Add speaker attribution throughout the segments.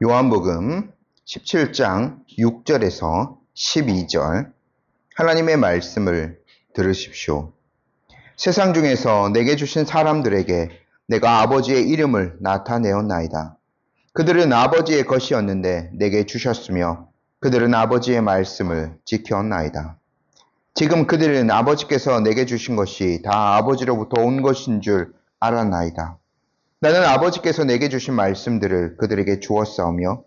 Speaker 1: 요한복음 17장 6절에서 12절 하나님의 말씀을 들으십시오. 세상 중에서 내게 주신 사람들에게 내가 아버지의 이름을 나타내었나이다. 그들은 아버지의 것이었는데 내게 주셨으며 그들은 아버지의 말씀을 지켰나이다. 지금 그들은 아버지께서 내게 주신 것이 다 아버지로부터 온 것인 줄 알았나이다. 나는 아버지께서 내게 주신 말씀들을 그들에게 주었사오며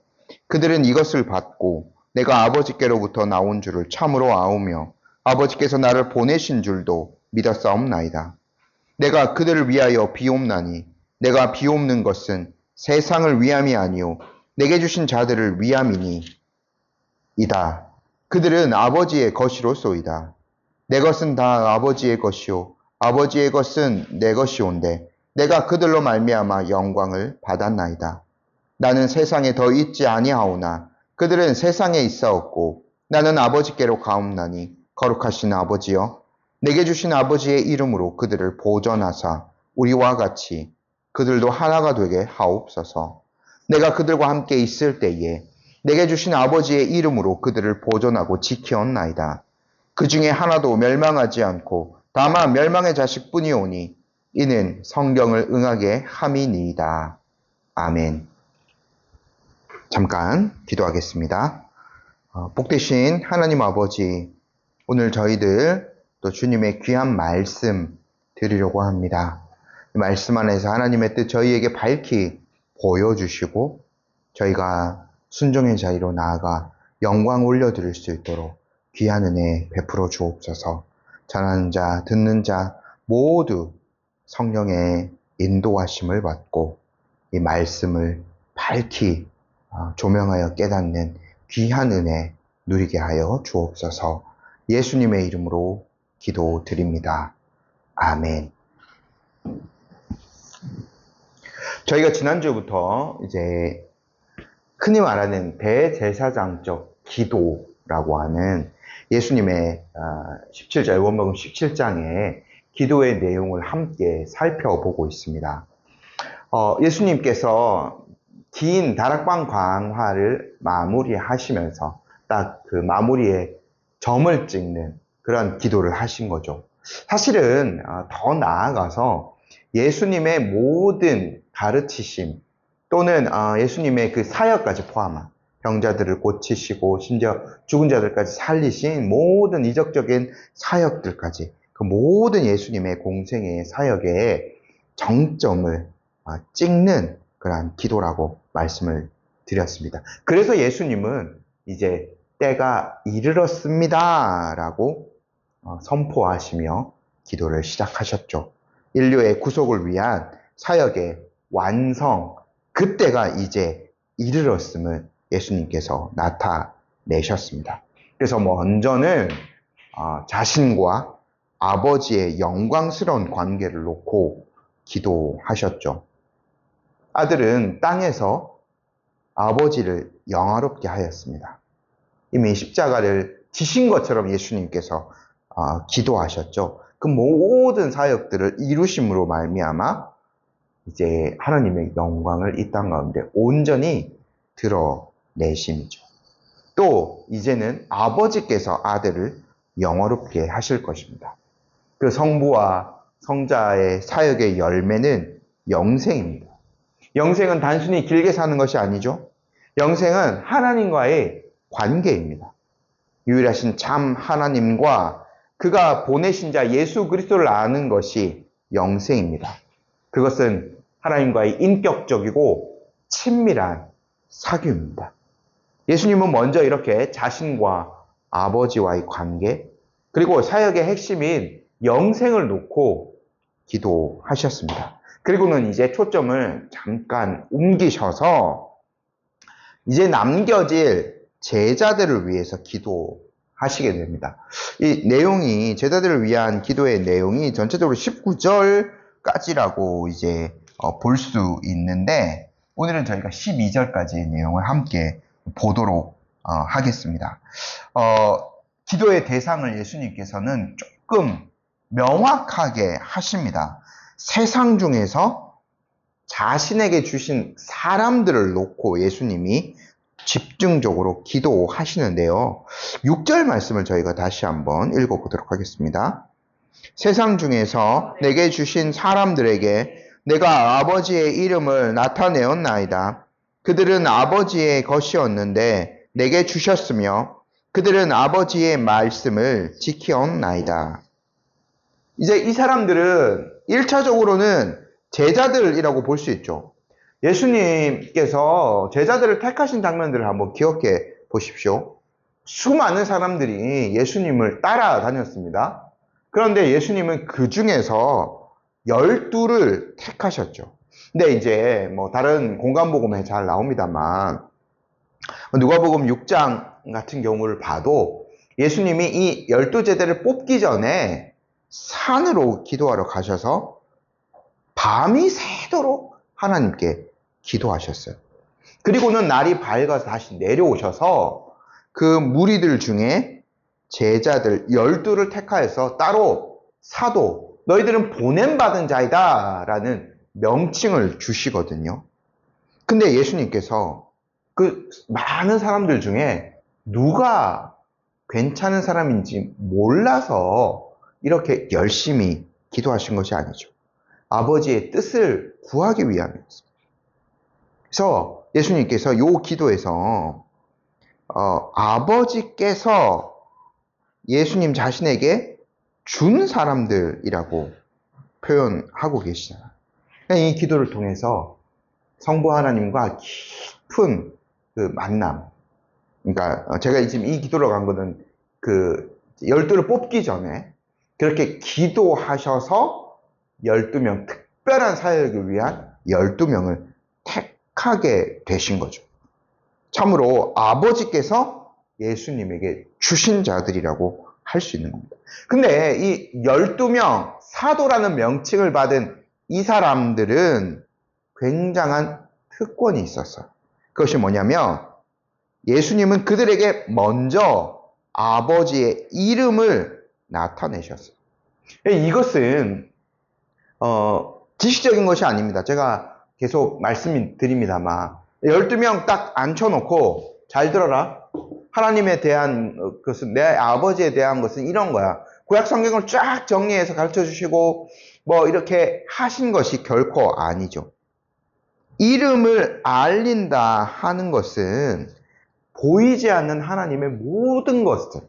Speaker 1: 그들은 이것을 받고 내가 아버지께로부터 나온 줄을 참으로 아오며 아버지께서 나를 보내신 줄도 믿었사옵나이다. 내가 그들을 위하여 비옵나니 내가 비옵는 것은 세상을 위함이 아니요 내게 주신 자들을 위함이니 이다. 그들은 아버지의 것이로소이다. 내 것은 다 아버지의 것이요 아버지의 것은 내 것이온데 내가 그들로 말미암아 영광을 받았나이다. 나는 세상에 더 있지 아니하오나 그들은 세상에 있사옵고 나는 아버지께로 가옵나니 거룩하신 아버지여 내게 주신 아버지의 이름으로 그들을 보존하사 우리와 같이 그들도 하나가 되게 하옵소서. 내가 그들과 함께 있을 때에 내게 주신 아버지의 이름으로 그들을 보존하고 지키었나이다. 그 중에 하나도 멸망하지 않고 다만 멸망의 자식뿐이오니 이는 성경을 응하게 함이니이다. 아멘. 잠깐 기도하겠습니다. 복되신 하나님 아버지, 오늘 저희들 또 주님의 귀한 말씀 드리려고 합니다. 이 말씀 안에서 하나님의 뜻 저희에게 밝히 보여주시고 저희가 순종의 자리로 나아가 영광 올려드릴 수 있도록 귀한 은혜 베풀어 주옵소서. 전하는 자, 듣는 자 모두 성령의 인도하심을 받고 이 말씀을 밝히 조명하여 깨닫는 귀한 은혜 누리게 하여 주옵소서. 예수님의 이름으로 기도드립니다. 아멘. 저희가 지난주부터 이제 흔히 말하는 대제사장적 기도라고 하는 예수님의 17절, 요한복음 17장의 기도의 내용을 함께 살펴보고 있습니다. 예수님께서 긴 다락방 강화를 마무리하시면서 딱 그 마무리에 점을 찍는 그런 기도를 하신 거죠. 사실은 더 나아가서 예수님의 모든 가르치심 또는 예수님의 그 사역까지 포함한 병자들을 고치시고 심지어 죽은 자들까지 살리신 모든 이적적인 사역들까지 그 모든 예수님의 공생의 사역에 정점을 찍는 그러한 기도라고 말씀을 드렸습니다. 그래서 예수님은 이제 때가 이르렀습니다 라고 선포하시며 기도를 시작하셨죠. 인류의 구속을 위한 사역의 완성, 그때가 이제 이르렀음을 예수님께서 나타내셨습니다. 그래서 먼저는 자신과 아버지의 영광스러운 관계를 놓고 기도하셨죠. 아들은 땅에서 아버지를 영화롭게 하였습니다. 이미 십자가를 지신 것처럼 예수님께서 기도하셨죠. 그 모든 사역들을 이루심으로 말미암아 이제 하나님의 영광을 이 땅 가운데 온전히 드러내심이죠. 또 이제는 아버지께서 아들을 영화롭게 하실 것입니다. 그 성부와 성자의 사역의 열매는 영생입니다. 영생은 단순히 길게 사는 것이 아니죠. 영생은 하나님과의 관계입니다. 유일하신 참 하나님과 그가 보내신 자 예수 그리스도를 아는 것이 영생입니다. 그것은 하나님과의 인격적이고 친밀한 사귐입니다. 예수님은 먼저 이렇게 자신과 아버지와의 관계, 그리고 사역의 핵심인 영생을 놓고 기도하셨습니다. 그리고는 이제 초점을 잠깐 옮기셔서 이제 남겨질 제자들을 위해서 기도하시게 됩니다. 이 내용이, 제자들을 위한 기도의 내용이 전체적으로 19절까지라고 이제 볼 수 있는데, 오늘은 저희가 12절까지의 내용을 함께 보도록 하겠습니다. 기도의 대상을 예수님께서는 조금 명확하게 하십니다. 세상 중에서 자신에게 주신 사람들을 놓고 예수님이 집중적으로 기도하시는데요. 6절 말씀을 저희가 다시 한번 읽어보도록 하겠습니다. 세상 중에서 내게 주신 사람들에게 내가 아버지의 이름을 나타내었나이다. 그들은 아버지의 것이었는데 내게 주셨으며 그들은 아버지의 말씀을 지키었나이다. 이제 이 사람들은 1차적으로는 제자들이라고 볼 수 있죠. 예수님께서 제자들을 택하신 장면들을 한번 기억해 보십시오. 수많은 사람들이 예수님을 따라다녔습니다. 그런데 예수님은 그 중에서 12를 택하셨죠. 근데 이제 뭐 다른 공간복음에 잘 나옵니다만 누가복음 6장 같은 경우를 봐도 예수님이 이 12제자를 뽑기 전에 산으로 기도하러 가셔서 밤이 새도록 하나님께 기도하셨어요. 그리고는 날이 밝아서 다시 내려오셔서 그 무리들 중에 제자들 12를 택하여서 따로 사도, 너희들은 보냄받은 자이다 라는 명칭을 주시거든요. 근데 예수님께서 그 많은 사람들 중에 누가 괜찮은 사람인지 몰라서 이렇게 열심히 기도하신 것이 아니죠. 아버지의 뜻을 구하기 위함이었습니다. 그래서 예수님께서 이 기도에서 아버지께서 예수님 자신에게 준 사람들이라고 표현하고 계시잖아요. 이 기도를 통해서 성부 하나님과 깊은 그 만남. 그러니까 제가 지금 이 기도로 간 거는 그 12를 뽑기 전에 그렇게 기도하셔서 12명 특별한 사역을 위한 12명을 택하게 되신 거죠. 참으로 아버지께서 예수님에게 주신 자들이라고 할 수 있는 겁니다. 근데 이 12명 사도라는 명칭을 받은 이 사람들은 굉장한 특권이 있었어요. 그것이 뭐냐면 예수님은 그들에게 먼저 아버지의 이름을 나타내셨어요. 이것은 지식적인 것이 아닙니다. 제가 계속 말씀드립니다만 12명 딱 앉혀놓고 잘 들어라. 하나님에 대한 것은, 내 아버지에 대한 것은 이런 거야. 구약 성경을 쫙 정리해서 가르쳐 주시고 뭐 이렇게 하신 것이 결코 아니죠. 이름을 알린다 하는 것은 보이지 않는 하나님의 모든 것들,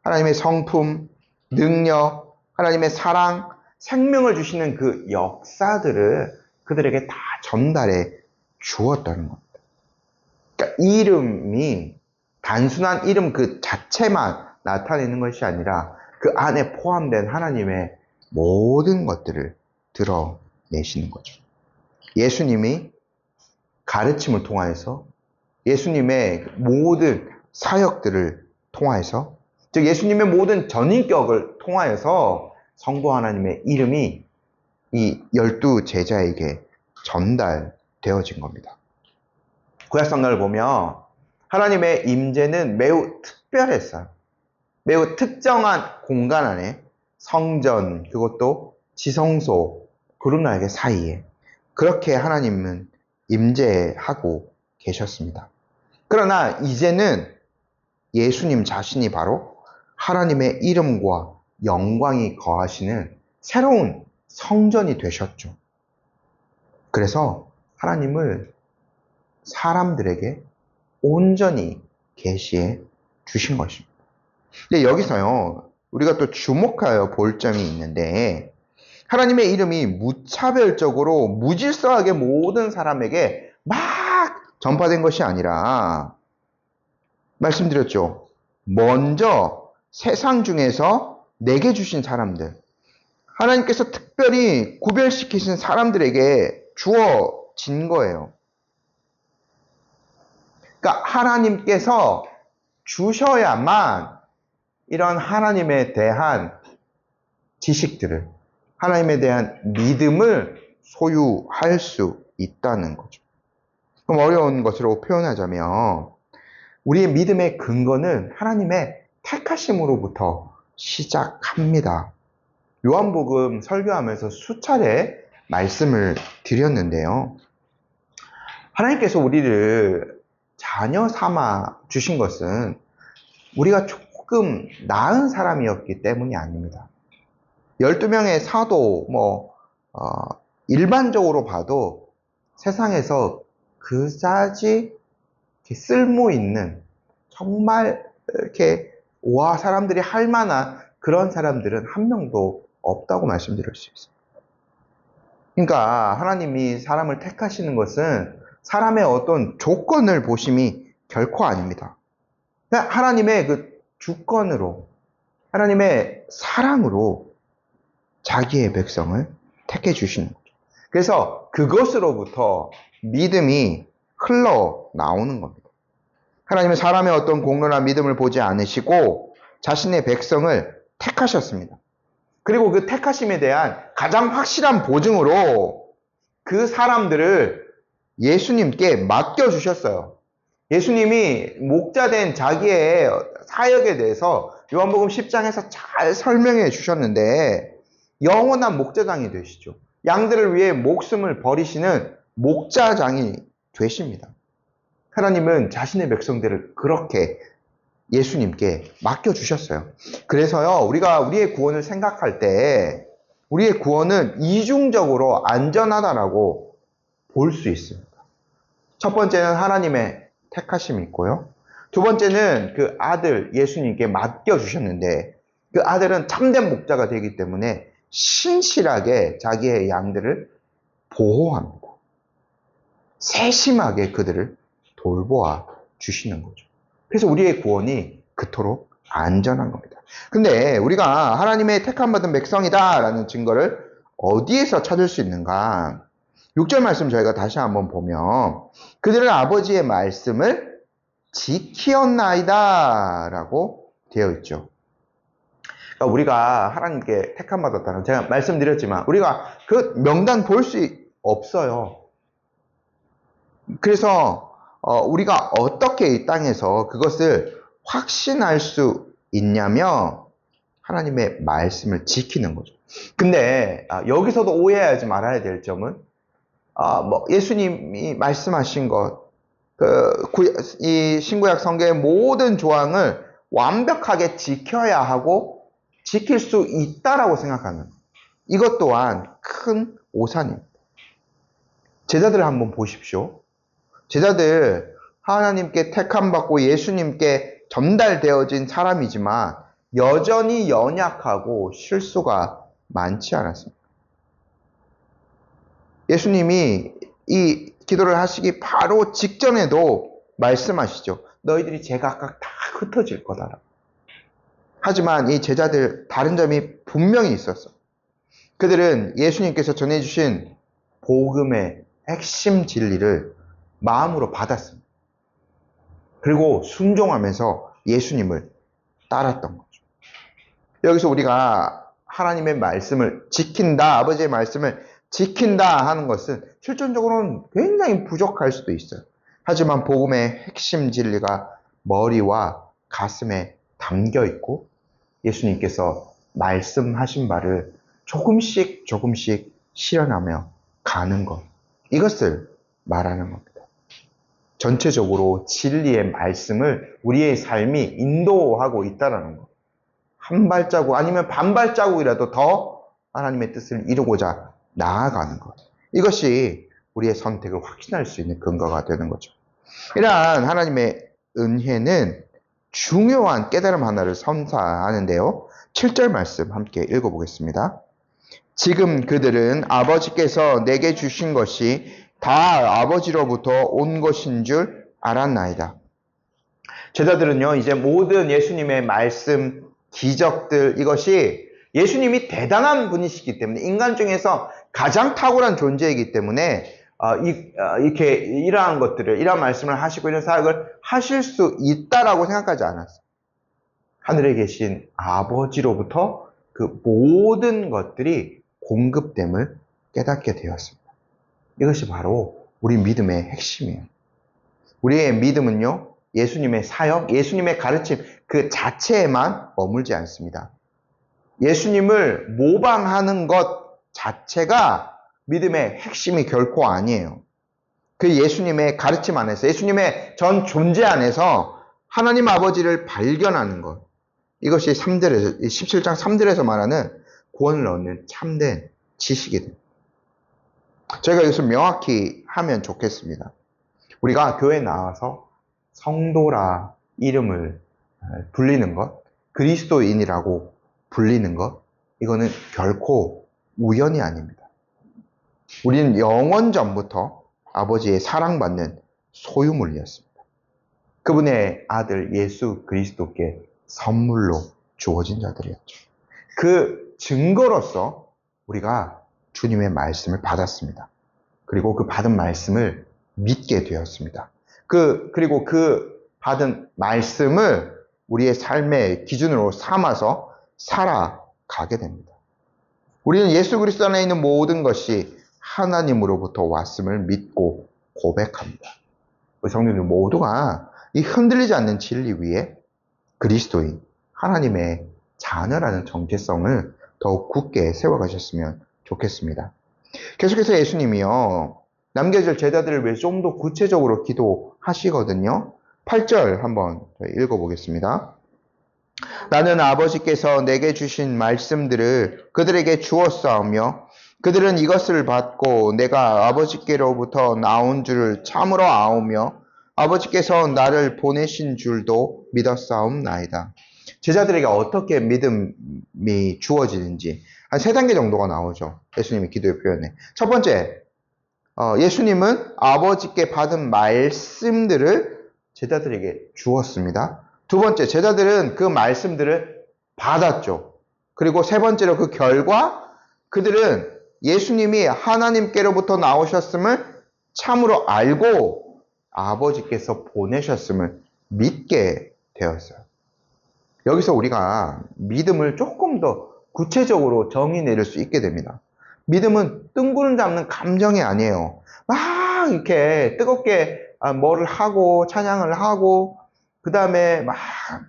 Speaker 1: 하나님의 성품, 능력, 하나님의 사랑, 생명을 주시는 그 역사들을 그들에게 다 전달해 주었다는 겁니다. 그러니까 이름이 단순한 이름 그 자체만 나타내는 것이 아니라 그 안에 포함된 하나님의 모든 것들을 드러내시는 거죠. 예수님이 가르침을 통하여서 예수님의 모든 사역들을 통하여서, 즉 예수님의 모든 전인격을 통하여서 성부 하나님의 이름이 이 12 제자에게 전달되어진 겁니다. 구약 성경을 보면 하나님의 임재는 매우 특별했어요. 매우 특정한 공간 안에 성전, 그것도 지성소, 그룹나에게 사이에 그렇게 하나님은 임재하고 계셨습니다. 그러나 이제는 예수님 자신이 바로 하나님의 이름과 영광이 거하시는 새로운 성전이 되셨죠. 그래서 하나님을 사람들에게 온전히 계시해 주신 것입니다. 근데 여기서요, 우리가 또 주목하여 볼 점이 있는데, 하나님의 이름이 무차별적으로 무질서하게 모든 사람에게 막 전파된 것이 아니라, 말씀드렸죠. 먼저 세상 중에서 내게 주신 사람들, 하나님께서 특별히 구별시키신 사람들에게 주어진 거예요. 그러니까 하나님께서 주셔야만 이런 하나님에 대한 지식들을, 하나님에 대한 믿음을 소유할 수 있다는 거죠. 그럼 어려운 것으로 표현하자면 우리의 믿음의 근거는 하나님의 택하심으로부터 시작합니다. 요한복음 설교하면서 수차례 말씀을 드렸는데요. 하나님께서 우리를 자녀 삼아 주신 것은 우리가 조금 나은 사람이었기 때문이 아닙니다. 12명의 사도, 일반적으로 봐도 세상에서 그다지 쓸모 있는, 정말 이렇게, 사람들이 할 만한 그런 사람들은 한 명도 없다고 말씀드릴 수 있어요. 그러니까 하나님이 사람을 택하시는 것은 사람의 어떤 조건을 보심이 결코 아닙니다. 하나님의 그 주권으로, 하나님의 사랑으로 자기의 백성을 택해 주시는 거죠. 그래서 그것으로부터 믿음이 흘러나오는 겁니다. 하나님은 사람의 어떤 공로나 믿음을 보지 않으시고 자신의 백성을 택하셨습니다. 그리고 그 택하심에 대한 가장 확실한 보증으로 그 사람들을 예수님께 맡겨주셨어요. 예수님이 목자된 자기의 사역에 대해서 요한복음 10장에서 잘 설명해 주셨는데, 영원한 목자장이 되시죠. 양들을 위해 목숨을 버리시는 목자장이 되십니다. 하나님은 자신의 백성들을 그렇게 예수님께 맡겨주셨어요. 그래서요, 우리가 우리의 구원을 생각할 때 우리의 구원은 이중적으로 안전하다라고 볼 수 있습니다. 첫 번째는 하나님의 택하심이 있고요. 두 번째는 그 아들 예수님께 맡겨주셨는데, 그 아들은 참된 목자가 되기 때문에 신실하게 자기의 양들을 보호합니다. 세심하게 그들을 돌보아 주시는 거죠. 그래서 우리의 구원이 그토록 안전한 겁니다. 근데 우리가 하나님의 택함받은 백성이다라는 증거를 어디에서 찾을 수 있는가? 6절 말씀 저희가 다시 한번 보면, 그들은 아버지의 말씀을 지키었나이다 라고 되어 있죠. 그러니까 우리가 하나님께 택함받았다는, 제가 말씀드렸지만 우리가 그 명단 볼 수 없어요. 그래서 우리가 어떻게 이 땅에서 그것을 확신할 수 있냐면 하나님의 말씀을 지키는 거죠. 근데 여기서도 오해하지 말아야 될 점은, 예수님이 말씀하신 것, 이 신구약 성경의 모든 조항을 완벽하게 지켜야 하고 지킬 수 있다라고 생각하는, 이것 또한 큰 오산입니다. 제자들을 한번 보십시오. 제자들 하나님께 택함받고 예수님께 전달되어진 사람이지만 여전히 연약하고 실수가 많지 않았습니다. 예수님이 이 기도를 하시기 바로 직전에도 말씀하시죠. 너희들이 제각각 다 흩어질 거다. 하지만 이 제자들 다른 점이 분명히 있었어. 그들은 예수님께서 전해주신 복음의 핵심 진리를 마음으로 받았습니다. 그리고 순종하면서 예수님을 따랐던 거죠. 여기서 우리가 하나님의 말씀을 지킨다, 아버지의 말씀을 지킨다 하는 것은 실존적으로는 굉장히 부족할 수도 있어요. 하지만 복음의 핵심 진리가 머리와 가슴에 담겨 있고 예수님께서 말씀하신 바를 조금씩 실현하며 가는 것, 이것을 말하는 겁니다. 전체적으로 진리의 말씀을 우리의 삶이 인도하고 있다는 것. 한 발자국 아니면 반 발자국이라도 더 하나님의 뜻을 이루고자 나아가는 것. 이것이 우리의 선택을 확신할 수 있는 근거가 되는 거죠. 이러한 하나님의 은혜는 중요한 깨달음 하나를 선사하는데요. 7절 말씀 함께 읽어보겠습니다. 지금 그들은 아버지께서 내게 주신 것이 다 아버지로부터 온 것인 줄 알았나이다. 제자들은요, 이제 모든 예수님의 말씀, 기적들, 이것이 예수님이 대단한 분이시기 때문에, 인간 중에서 가장 탁월한 존재이기 때문에 이렇게 이러한 것들을, 이러한 말씀을 하시고 이런 사역을 하실 수 있다라고 생각하지 않았어요. 하늘에 계신 아버지로부터 그 모든 것들이 공급됨을 깨닫게 되었습니다. 이것이 바로 우리 믿음의 핵심이에요. 우리의 믿음은요, 예수님의 사역, 예수님의 가르침 그 자체에만 머물지 않습니다. 예수님을 모방하는 것 자체가 믿음의 핵심이 결코 아니에요. 그 예수님의 가르침 안에서, 예수님의 전 존재 안에서 하나님 아버지를 발견하는 것. 이것이 17장 3절에서 말하는 구원을 얻는 참된 지식이 됩니다. 저희가 이것을 명확히 하면 좋겠습니다. 우리가 교회에 나와서 성도라 이름을 불리는 것, 그리스도인이라고 불리는 것, 이거는 결코 우연이 아닙니다. 우리는 영원 전부터 아버지의 사랑받는 소유물이었습니다. 그분의 아들 예수 그리스도께 선물로 주어진 자들이었죠. 그 증거로서 우리가 주님의 말씀을 받았습니다. 그리고 그 받은 말씀을 믿게 되었습니다. 그리고 그 받은 말씀을 우리의 삶의 기준으로 삼아서 살아가게 됩니다. 우리는 예수 그리스도 안에 있는 모든 것이 하나님으로부터 왔음을 믿고 고백합니다. 우리 성도들 모두가 이 흔들리지 않는 진리 위에 그리스도인, 하나님의 자녀라는 정체성을 더욱 굳게 세워가셨으면 좋겠습니다. 계속해서 예수님이요, 남겨질 제자들을 위해 좀 더 구체적으로 기도하시거든요. 8절 한번 읽어보겠습니다. 나는 아버지께서 내게 주신 말씀들을 그들에게 주었사오며 그들은 이것을 받고 내가 아버지께로부터 나온 줄을 참으로 아오며 아버지께서 나를 보내신 줄도 믿었사옵나이다. 제자들에게 어떻게 믿음이 주어지는지 한 3단계 정도가 나오죠. 예수님의 기도의 표현에. 첫 번째, 예수님은 아버지께 받은 말씀들을 제자들에게 주었습니다. 두 번째, 제자들은 그 말씀들을 받았죠. 그리고 세 번째로 그 결과 그들은 예수님이 하나님께로부터 나오셨음을 참으로 알고 아버지께서 보내셨음을 믿게 되었어요. 여기서 우리가 믿음을 조금 더 구체적으로 정의 내릴 수 있게 됩니다. 믿음은 뜬구름 잡는 감정이 아니에요. 막 이렇게 뜨겁게 뭐를 하고 찬양을 하고 그 다음에 막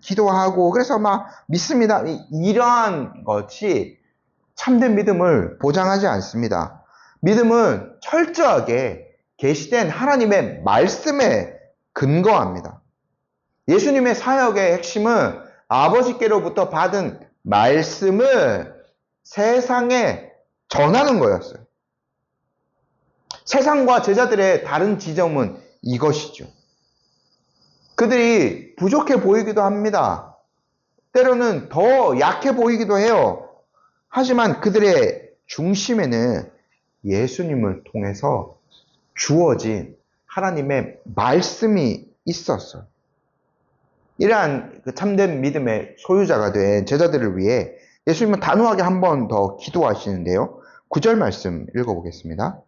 Speaker 1: 기도하고 그래서 막 믿습니다. 이러한 것이 참된 믿음을 보장하지 않습니다. 믿음은 철저하게 계시된 하나님의 말씀에 근거합니다. 예수님의 사역의 핵심은 아버지께로부터 받은 말씀을 세상에 전하는 거였어요. 세상과 제자들의 다른 지점은 이것이죠. 그들이 부족해 보이기도 합니다. 때로는 더 약해 보이기도 해요. 하지만 그들의 중심에는 예수님을 통해서 주어진 하나님의 말씀이 있었어요. 이러한 참된 믿음의 소유자가 된 제자들을 위해 예수님은 단호하게 한 번 더 기도하시는데요. 9절 말씀 읽어보겠습니다.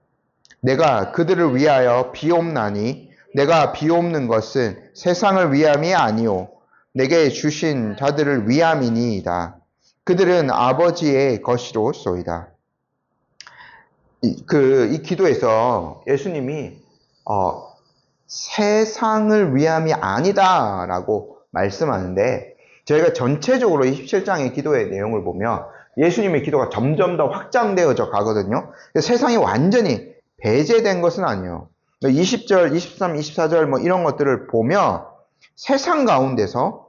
Speaker 1: 내가 그들을 위하여 비옵나니 내가 비옵는 것은 세상을 위함이 아니오 내게 주신 자들을 위함이니이다. 그들은 아버지의 것이로소이다. 이 기도에서 예수님이 세상을 위함이 아니다라고 말씀하는데 저희가 전체적으로 27장의 기도의 내용을 보면 예수님의 기도가 점점 더 확장되어져 가거든요. 세상이 완전히 배제된 것은 아니에요. 20절, 23, 24절 뭐 이런 것들을 보면 세상 가운데서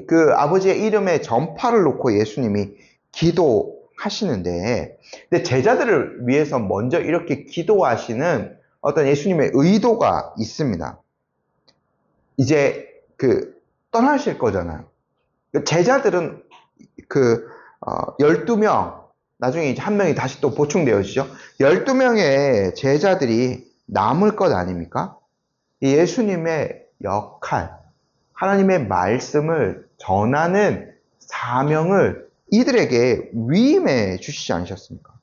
Speaker 1: 그 아버지의 이름의 전파를 놓고 예수님이 기도하시는데 근데 제자들을 위해서 먼저 이렇게 기도하시는 어떤 예수님의 의도가 있습니다. 이제 떠나실 거잖아요. 제자들은 12명, 나중에 이제 한 명이 다시 또 보충되어지죠. 12명의 제자들이 남을 것 아닙니까? 예수님의 역할, 하나님의 말씀을 전하는 사명을 이들에게 위임해 주시지 않으셨습니까?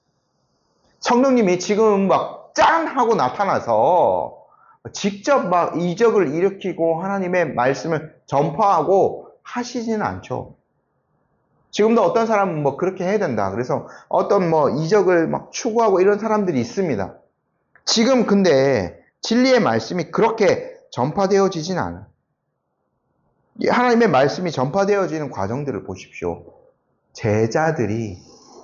Speaker 1: 성령님이 지금 막 짠! 하고 나타나서 직접 막 이적을 일으키고 하나님의 말씀을 전파하고 하시지는 않죠. 지금도 어떤 사람은 뭐 그렇게 해야 된다. 그래서 어떤 뭐 이적을 막 추구하고 이런 사람들이 있습니다. 지금 근데 진리의 말씀이 그렇게 전파되어지진 않아요. 하나님의 말씀이 전파되어지는 과정들을 보십시오. 제자들이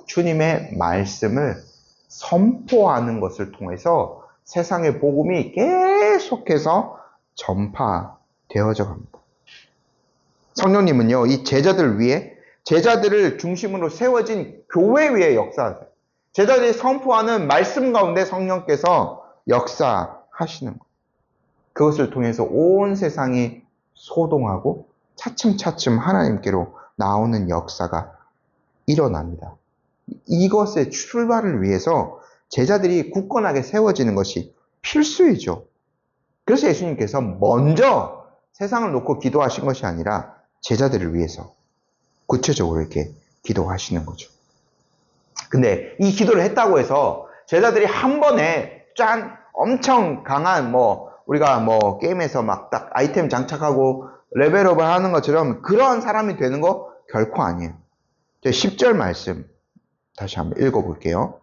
Speaker 1: 주님의 말씀을 선포하는 것을 통해서 세상의 복음이 계속해서 전파되어져 갑니다. 성령님은요, 이 제자들을 위해, 제자들을 중심으로 세워진 교회 위에 역사하세요. 제자들이 선포하는 말씀 가운데 성령께서 역사하시는 거예요. 그것을 통해서 온 세상이 소동하고 차츰차츰 하나님께로 나오는 역사가 일어납니다. 이것의 출발을 위해서 제자들이 굳건하게 세워지는 것이 필수이죠. 그래서 예수님께서 먼저 세상을 놓고 기도하신 것이 아니라 제자들을 위해서 구체적으로 이렇게 기도하시는 거죠. 근데 이 기도를 했다고 해서 제자들이 한 번에 짠 엄청 강한 우리가 게임에서 막 딱 아이템 장착하고 레벨업을 하는 것처럼 그런 사람이 되는 거 결코 아니에요. 10절 말씀 다시 한번 읽어볼게요.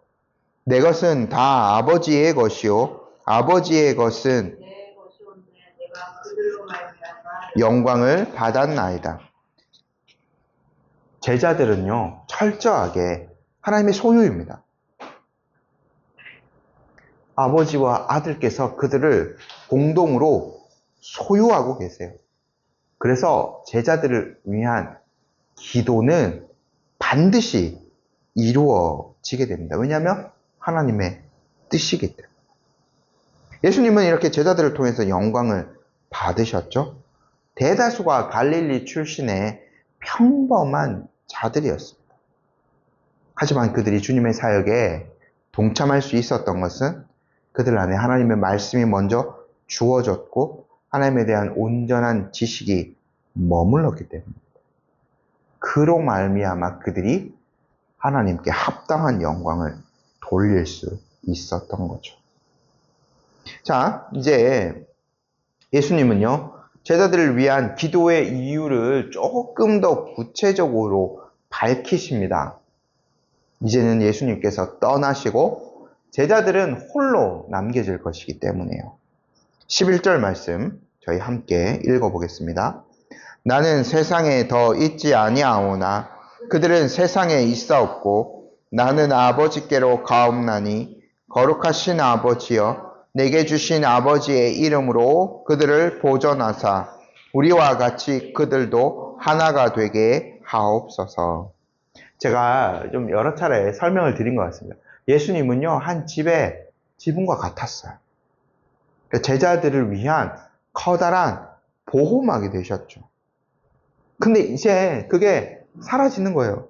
Speaker 1: 내 것은 다 아버지의 것이요 아버지의 것은
Speaker 2: 내 것이온데 내가 그들로 말미암아
Speaker 1: 영광을 받았나이다. 제자들은요 철저하게 하나님의 소유입니다. 아버지와 아들께서 그들을 공동으로 소유하고 계세요. 그래서 제자들을 위한 기도는 반드시 이루어지게 됩니다. 왜냐하면 하나님의 뜻이기 때문에. 예수님은 이렇게 제자들을 통해서 영광을 받으셨죠. 대다수가 갈릴리 출신의 평범한 자들이었습니다. 하지만 그들이 주님의 사역에 동참할 수 있었던 것은 그들 안에 하나님의 말씀이 먼저 주어졌고 하나님에 대한 온전한 지식이 머물렀기 때문입니다. 그로 말미암아 그들이 하나님께 합당한 영광을 돌릴 수 있었던 거죠. 자, 이제 예수님은요, 제자들을 위한 기도의 이유를 조금 더 구체적으로 밝히십니다. 이제는 예수님께서 떠나시고 제자들은 홀로 남겨질 것이기 때문에요. 11절 말씀 저희 함께 읽어보겠습니다. 나는 세상에 더 있지 아니하오나 그들은 세상에 있사옵고 나는 아버지께로 가옵나니 거룩하신 아버지여 내게 주신 아버지의 이름으로 그들을 보존하사 우리와 같이 그들도 하나가 되게 하옵소서. 제가 좀 여러 차례 설명을 드린 것 같습니다. 예수님은요 한 집의 지붕과 같았어요. 제자들을 위한 커다란 보호막이 되셨죠. 근데 이제 그게 사라지는 거예요.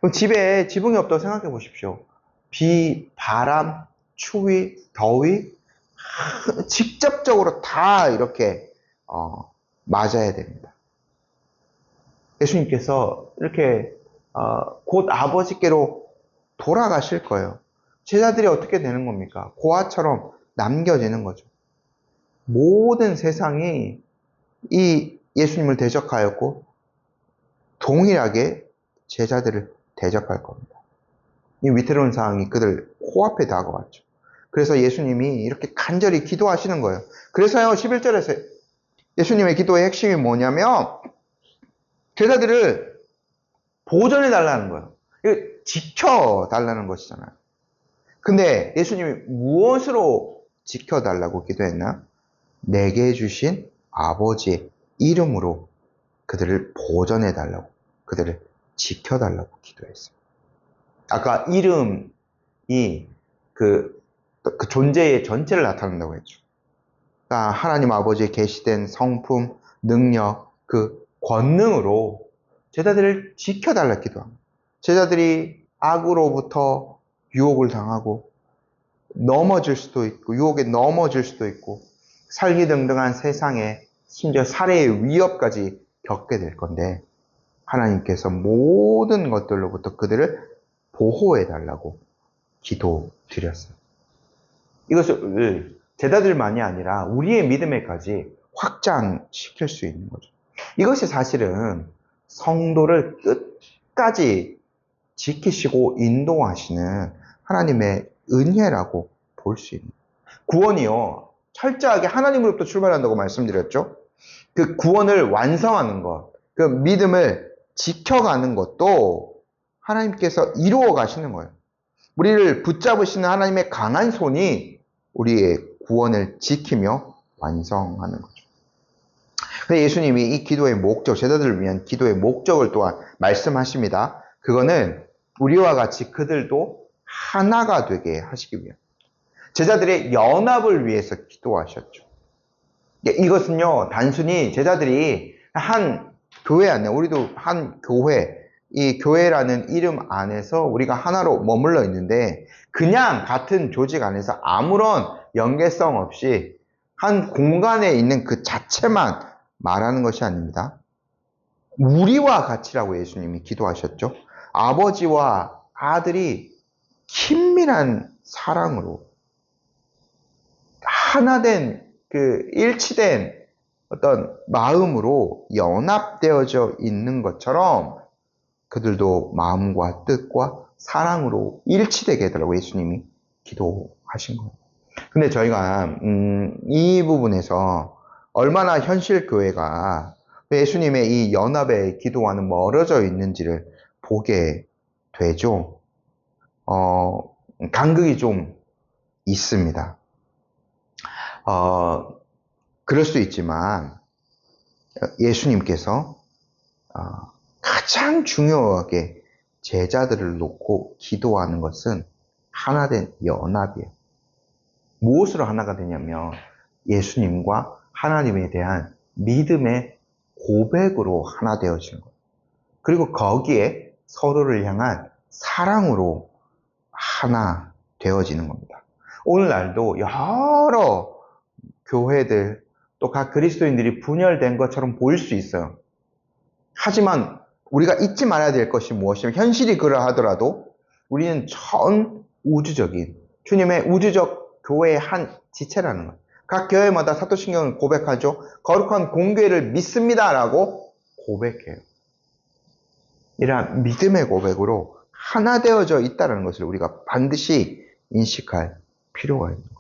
Speaker 1: 그럼 집에 지붕이 없다고 생각해 보십시오. 비, 바람, 추위, 더위 직접적으로 다 이렇게 맞아야 됩니다. 예수님께서 이렇게 곧 아버지께로 돌아가실 거예요. 제자들이 어떻게 되는 겁니까? 고아처럼 남겨지는 거죠. 모든 세상이 이 예수님을 대적하였고 동일하게 제자들을 대적할 겁니다. 이 위태로운 상황이 그들 코앞에 다가왔죠. 그래서 예수님이 이렇게 간절히 기도하시는 거예요. 그래서요 11절에서 예수님의 기도의 핵심이 뭐냐면 제자들을 보존해 달라는 거예요. 지켜달라는 것이잖아요. 근데 예수님이 무엇으로 지켜달라고 기도했나? 내게 주신 아버지의 이름으로 그들을 보존해 달라고, 그들을 지켜달라고 기도했어요. 아까 이름이 그 존재의 전체를 나타낸다고 했죠. 그러니까 하나님 아버지의 계시된 성품, 능력, 그 권능으로 제자들을 지켜달라 기도합니다. 제자들이 악으로부터 유혹을 당하고 넘어질 수도 있고 유혹에 넘어질 수도 있고 살기등등한 세상에 심지어 살해의 위협까지 겪게 될 건데 하나님께서 모든 것들로부터 그들을 보호해 달라고 기도드렸어요. 이것을 제자들만이 아니라 우리의 믿음에까지 확장시킬 수 있는 거죠. 이것이 사실은 성도를 끝까지 지키시고 인도하시는 하나님의 은혜라고 볼 수 있는 구원이요. 철저하게 하나님으로부터 출발한다고 말씀드렸죠. 그 구원을 완성하는 것, 그 믿음을 지켜가는 것도 하나님께서 이루어 가시는 거예요. 우리를 붙잡으시는 하나님의 강한 손이 우리의 구원을 지키며 완성하는 거죠. 근데 예수님이 이 기도의 목적, 제자들을 위한 기도의 목적을 또한 말씀하십니다. 그거는 우리와 같이 그들도 하나가 되게 하시기 위한 제자들의 연합을 위해서 기도하셨죠. 이것은요, 단순히 제자들이 한 교회 안에, 우리도 한 교회, 이 교회라는 이름 안에서 우리가 하나로 머물러 있는데 그냥 같은 조직 안에서 아무런 연계성 없이 한 공간에 있는 그 자체만 말하는 것이 아닙니다. 우리와 같이라고 예수님이 기도하셨죠. 아버지와 아들이 긴밀한 사랑으로 하나된 그 일치된 어떤 마음으로 연합되어져 있는 것처럼 그들도 마음과 뜻과 사랑으로 일치되게 해달라고 예수님이 기도하신 거예요. 근데 저희가 이 부분에서 얼마나 현실 교회가 예수님의 이 연합의 기도와는 멀어져 있는지를 보게 되죠. 간극이 좀 있습니다. 그럴 수 있지만 예수님께서 가장 중요하게 제자들을 놓고 기도하는 것은 하나된 연합이에요. 무엇으로 하나가 되냐면 예수님과 하나님에 대한 믿음의 고백으로 하나 되어지는 거예요. 그리고 거기에 서로를 향한 사랑으로 하나 되어지는 겁니다. 오늘날도 여러 교회들 또 각 그리스도인들이 분열된 것처럼 보일 수 있어요. 하지만 우리가 잊지 말아야 될 것이 무엇이냐면 현실이 그러하더라도 우리는 전 우주적인 주님의 우주적 교회의 한 지체라는 거예요. 각 교회마다 사도신경을 고백하죠. 거룩한 공교회를 믿습니다라고 고백해요. 이러한 믿음의 고백으로 하나 되어져 있다는 것을 우리가 반드시 인식할 필요가 있는 거죠.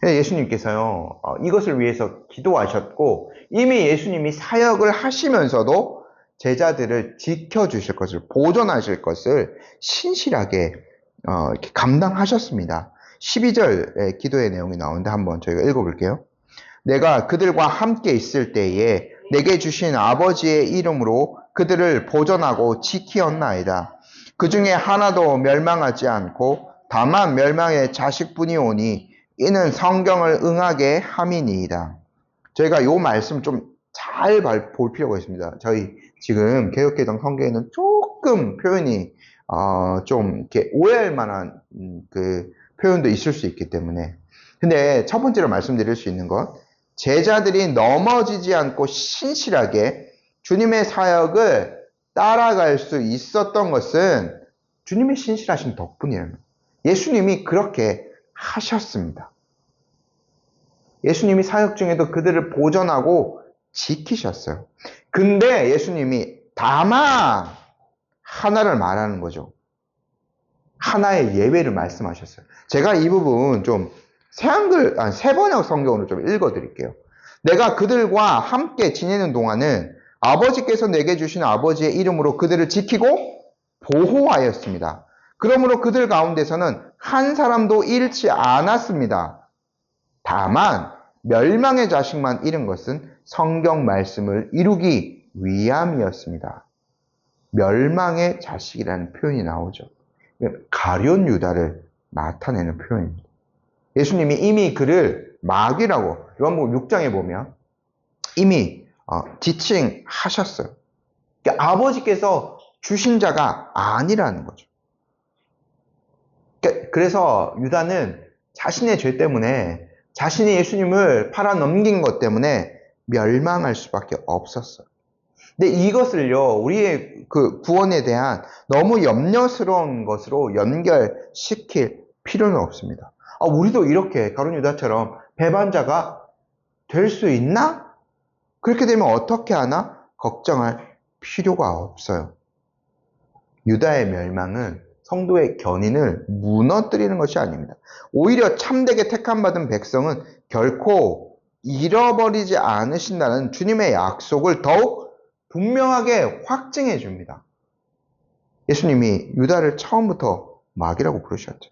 Speaker 1: 예수님께서요, 이것을 위해서 기도하셨고 이미 예수님이 사역을 하시면서도 제자들을 지켜주실 것을, 보존하실 것을 신실하게 이렇게 감당하셨습니다. 12절의 기도의 내용이 나오는데 한번 저희가 읽어볼게요. 내가 그들과 함께 있을 때에 내게 주신 아버지의 이름으로 그들을 보존하고 지키었나이다. 그 중에 하나도 멸망하지 않고 다만 멸망의 자식뿐이 오니 이는 성경을 응하게 함이니이다. 저희가 이 말씀 좀 잘 볼 필요가 있습니다. 저희 지금 개역개정 성경에는 조금 표현이 좀 이렇게 오해할 만한 그 표현도 있을 수 있기 때문에. 근데 첫 번째로 말씀드릴 수 있는 것, 제자들이 넘어지지 않고 신실하게 주님의 사역을 따라갈 수 있었던 것은 주님의 신실하신 덕분이에요. 예수님이 그렇게 하셨습니다. 예수님이 사역 중에도 그들을 보존하고 지키셨어요. 근데 예수님이 다만 하나를 말하는 거죠. 하나의 예외를 말씀하셨어요. 제가 이 부분 좀 새번역 성경으로 좀 읽어드릴게요. 내가 그들과 함께 지내는 동안은 아버지께서 내게 주신 아버지의 이름으로 그들을 지키고 보호하였습니다. 그러므로 그들 가운데서는 한 사람도 잃지 않았습니다. 다만 멸망의 자식만 잃은 것은 성경 말씀을 이루기 위함이었습니다. 멸망의 자식이라는 표현이 나오죠. 가룟 유다를 나타내는 표현입니다. 예수님이 이미 그를 마귀라고 요한복음 6장에 보면 이미 지칭하셨어요. 그러니까 아버지께서 주신 자가 아니라는 거죠. 그래서 유다는 자신의 죄 때문에 자신이 예수님을 팔아넘긴 것 때문에 멸망할 수밖에 없었어요. 근데 이것을요, 우리의 그 구원에 대한 너무 염려스러운 것으로 연결시킬 필요는 없습니다. 우리도 이렇게 가룟 유다처럼 배반자가 될 수 있나? 그렇게 되면 어떻게 하나? 걱정할 필요가 없어요. 유다의 멸망은 성도의 견인을 무너뜨리는 것이 아닙니다. 오히려 참되게 택함받은 백성은 결코 잃어버리지 않으신다는 주님의 약속을 더욱 분명하게 확증해 줍니다. 예수님이 유다를 처음부터 마귀라고 부르셨죠.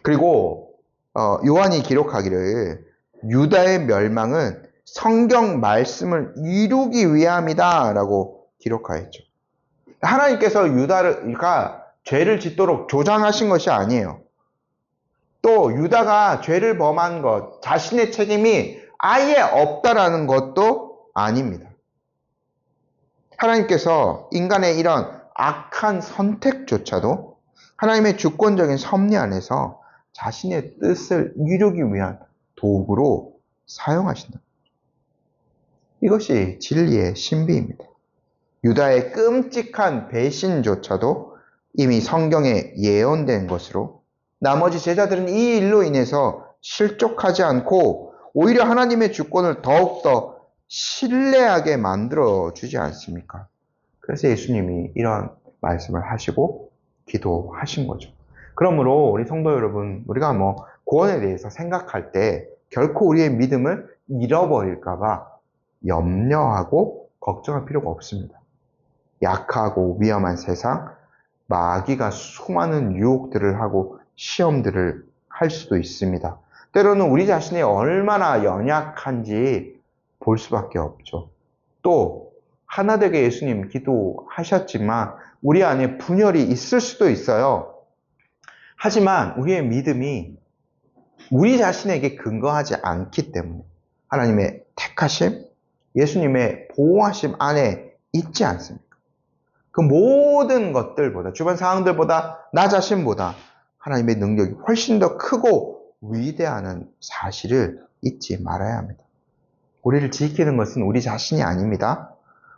Speaker 1: 그리고 요한이 기록하기를 유다의 멸망은 성경 말씀을 이루기 위함이다 라고 기록하였죠. 하나님께서 유다가 죄를 짓도록 조장하신 것이 아니에요. 또 유다가 죄를 범한 것, 자신의 책임이 아예 없다라는 것도 아닙니다. 하나님께서 인간의 이런 악한 선택조차도 하나님의 주권적인 섭리 안에서 자신의 뜻을 이루기 위한 도구로 사용하신다. 이것이 진리의 신비입니다. 유다의 끔찍한 배신조차도 이미 성경에 예언된 것으로 나머지 제자들은 이 일로 인해서 실족하지 않고 오히려 하나님의 주권을 더욱더 신뢰하게 만들어주지 않습니까? 그래서 예수님이 이런 말씀을 하시고 기도하신 거죠. 그러므로 우리 성도 여러분, 우리가 구원에 대해서 생각할 때 결코 우리의 믿음을 잃어버릴까봐 염려하고 걱정할 필요가 없습니다. 약하고 위험한 세상, 마귀가 수많은 유혹들을 하고 시험들을 할 수도 있습니다. 때로는 우리 자신이 얼마나 연약한지 볼 수밖에 없죠. 또 하나되게 예수님 기도하셨지만 우리 안에 분열이 있을 수도 있어요. 하지만 우리의 믿음이 우리 자신에게 근거하지 않기 때문에 하나님의 택하심, 예수님의 보호하심 안에 있지 않습니까? 그 모든 것들보다, 주변 상황들보다, 나 자신보다 하나님의 능력이 훨씬 더 크고 위대한 사실을 잊지 말아야 합니다. 우리를 지키는 것은 우리 자신이 아닙니다.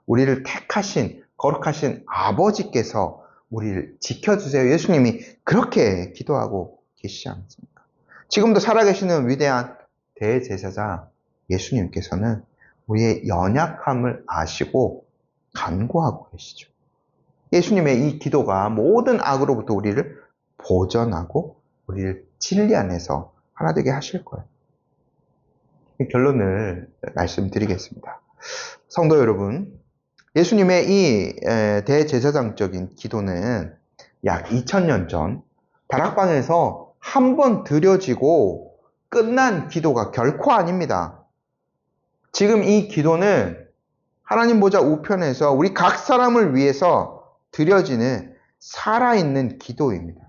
Speaker 1: 우리를 택하신, 거룩하신 아버지께서 우리를 지켜주세요. 예수님이 그렇게 기도하고 계시지 않습니까? 지금도 살아계시는 위대한 대제사장 예수님께서는 우리의 연약함을 아시고 간구하고 계시죠. 예수님의 이 기도가 모든 악으로부터 우리를 보전하고 우리를 진리 안에서 하나 되게 하실 거예요. 결론을 말씀드리겠습니다. 성도 여러분, 예수님의 이 대제사장적인 기도는 약 2000년 전 다락방에서 한 번 드려지고 끝난 기도가 결코 아닙니다. 지금 이 기도는 하나님 보좌 우편에서 우리 각 사람을 위해서 드려지는 살아있는 기도입니다.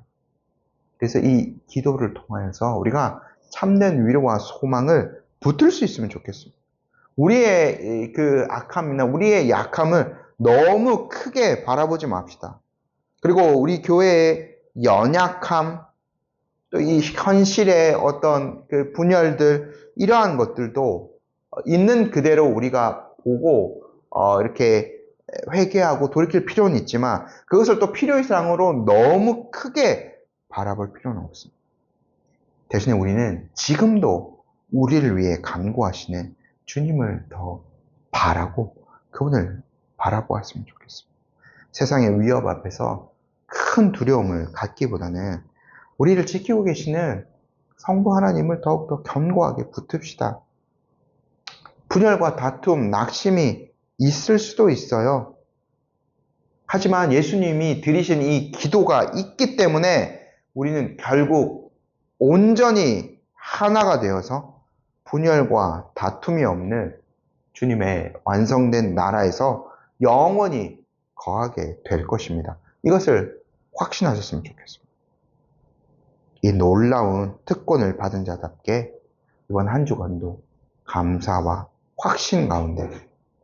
Speaker 1: 그래서 이 기도를 통하여서 우리가 참된 위로와 소망을 붙들 수 있으면 좋겠습니다. 우리의 그 악함이나 우리의 약함을 너무 크게 바라보지 맙시다. 그리고 우리 교회의 연약함, 또 이 현실의 어떤 그 분열들, 이러한 것들도 있는 그대로 우리가 보고 이렇게 회개하고 돌이킬 필요는 있지만 그것을 또 필요 이상으로 너무 크게 바라볼 필요는 없습니다. 대신에 우리는 지금도 우리를 위해 간구하시는 주님을 더 바라고 그분을 바라보았으면 좋겠습니다. 세상의 위협 앞에서 큰 두려움을 갖기보다는 우리를 지키고 계시는 성부 하나님을 더욱더 견고하게 붙듭시다. 분열과 다툼, 낙심이 있을 수도 있어요. 하지만 예수님이 드리신 이 기도가 있기 때문에 우리는 결국 온전히 하나가 되어서 분열과 다툼이 없는 주님의 완성된 나라에서 영원히 거하게 될 것입니다. 이것을 확신하셨으면 좋겠습니다. 이 놀라운 특권을 받은 자답게 이번 한 주간도 감사와 확신 가운데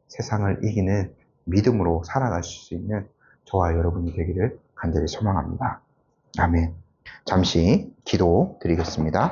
Speaker 1: 세상을 이기는 믿음으로 살아갈 수 있는 저와 여러분이 되기를 간절히 소망합니다. 아멘. 잠시 기도 드리겠습니다.